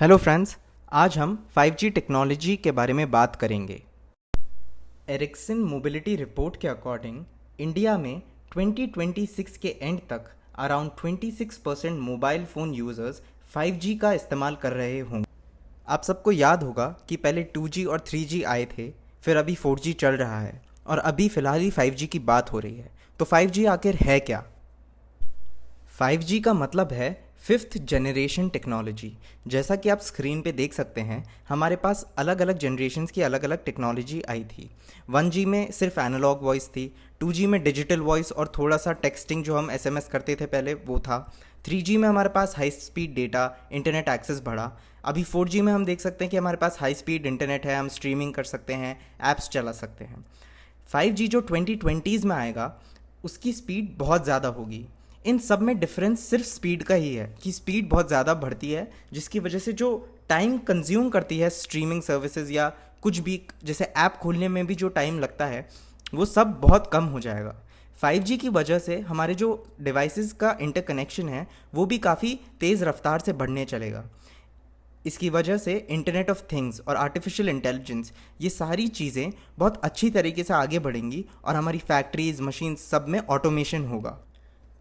Hello friends, आज हम 5G technology के बारे में बात करेंगे। एरिक्सन मोबिलिटी रिपोर्ट के अकॉर्डिंग इंडिया में 2026 के एंड तक around 26% mobile phone users 5G का इस्तेमाल कर रहे होंगे। आप सबको याद होगा कि पहले 2G और 3G आए थे, फिर अभी 4G चल रहा है और अभी फ़िलहाल ही 5G की बात हो रही है। तो 5G आखिर है क्या? 5G का मतलब है फिफ्थ जनरेशन टेक्नोलॉजी। जैसा कि आप स्क्रीन पे देख सकते हैं, हमारे पास अलग अलग जनरेशन्स की अलग अलग टेक्नोलॉजी आई थी। 1G में सिर्फ एनालॉग वॉइस थी, 2G में डिजिटल वॉइस और थोड़ा सा टेक्सटिंग जो हम SMS करते थे पहले वो था, 3G में हमारे पास high speed data internet access बढ़ा। अभी 4G में हम देख सकते हैं कि हमारे पास हाई स्पीड इंटरनेट है, हम स्ट्रीमिंग कर सकते हैं, ऐप्स चला सकते हैं। 5G जो 2020s में आएगा उसकी स्पीड बहुत ज़्यादा होगी। इन सब में डिफरेंस सिर्फ स्पीड का ही है कि स्पीड बहुत ज़्यादा बढ़ती है, जिसकी वजह से जो टाइम कंज्यूम करती है स्ट्रीमिंग सर्विसेज या कुछ भी, जैसे ऐप खोलने में भी जो टाइम लगता है वो सब बहुत कम हो जाएगा। 5G की वजह से हमारे जो डिवाइसेस का इंटरकनेक्शन है वो भी काफ़ी तेज़ रफ्तार से बढ़ने चलेगा। इसकी वजह से इंटरनेट ऑफ थिंग्स और आर्टिफिशियल इंटेलिजेंस, ये सारी चीज़ें बहुत अच्छी तरीके से आगे बढ़ेंगी और हमारी फैक्ट्रीज मशीन सब में ऑटोमेशन होगा।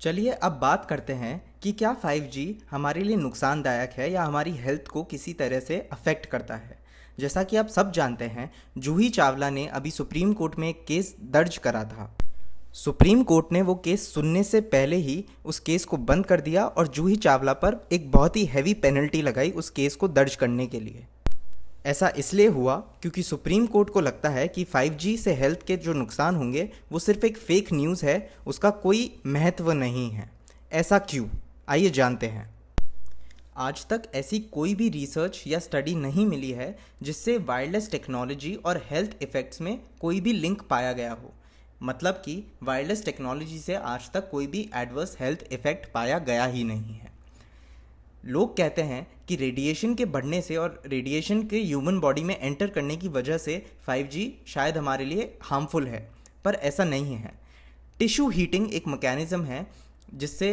चलिए अब बात करते हैं कि क्या 5G हमारे लिए नुकसानदायक है या हमारी हेल्थ को किसी तरह से अफेक्ट करता है। जैसा कि आप सब जानते हैं, जूही चावला ने अभी सुप्रीम कोर्ट में एक केस दर्ज करा था। सुप्रीम कोर्ट ने वो केस सुनने से पहले ही उस केस को बंद कर दिया और जूही चावला पर एक बहुत ही हैवी पेनल्टी लगाई उस केस को दर्ज करने के लिए। ऐसा इसलिए हुआ क्योंकि सुप्रीम कोर्ट को लगता है कि 5G से हेल्थ के जो नुकसान होंगे वो सिर्फ एक फेक न्यूज़ है, उसका कोई महत्व नहीं है। ऐसा क्यों? आइए जानते हैं। आज तक ऐसी कोई भी रिसर्च या स्टडी नहीं मिली है जिससे वायरलेस टेक्नोलॉजी और हेल्थ इफ़ेक्ट्स में कोई भी लिंक पाया गया हो। मतलब कि वायरलेस टेक्नोलॉजी से आज तक कोई भी एडवर्स हेल्थ इफ़ेक्ट पाया गया ही नहीं है। लोग कहते हैं कि रेडिएशन के बढ़ने से और रेडिएशन के ह्यूमन बॉडी में एंटर करने की वजह से 5G शायद हमारे लिए हार्मफुल है, पर ऐसा नहीं है। टिश्यू हीटिंग एक मैकेनिज़्म है जिससे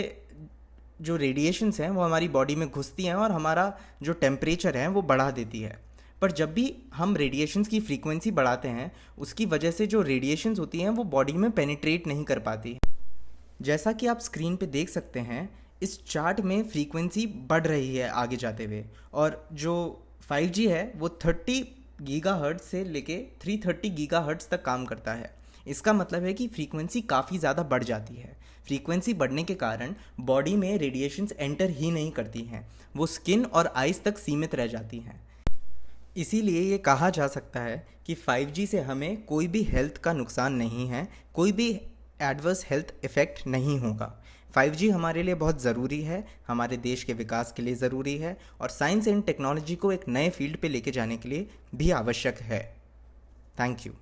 जो रेडिएशंस हैं वो हमारी बॉडी में घुसती हैं और हमारा जो टेम्परेचर है वो बढ़ा देती है। पर जब भी हम रेडिएशंस की फ्रीक्वेंसी बढ़ाते हैं, उसकी वजह से जो रेडिएशंस होती हैं वो बॉडी में पेनिट्रेट नहीं कर पाती। जैसा कि आप स्क्रीन पे देख सकते हैं, इस चार्ट में फ्रीक्वेंसी बढ़ रही है आगे जाते हुए, और जो 5G है वो 30 गीगाहर्ट्ज़ से लेके 330 गीगाहर्ट्ज़ तक काम करता है। इसका मतलब है कि फ्रीक्वेंसी काफ़ी ज़्यादा बढ़ जाती है। फ्रीक्वेंसी बढ़ने के कारण बॉडी में रेडिएशंस एंटर ही नहीं करती हैं, वो स्किन और आइज़ तक सीमित रह जाती हैं। इसीलिए ये कहा जा सकता है कि 5G से हमें कोई भी हेल्थ का नुकसान नहीं है, कोई भी एडवर्स हेल्थ इफ़ेक्ट नहीं होगा। 5G हमारे लिए बहुत ज़रूरी है, हमारे देश के विकास के लिए ज़रूरी है और साइंस एंड टेक्नोलॉजी को एक नए फील्ड पे लेके जाने के लिए भी आवश्यक है। Thank you.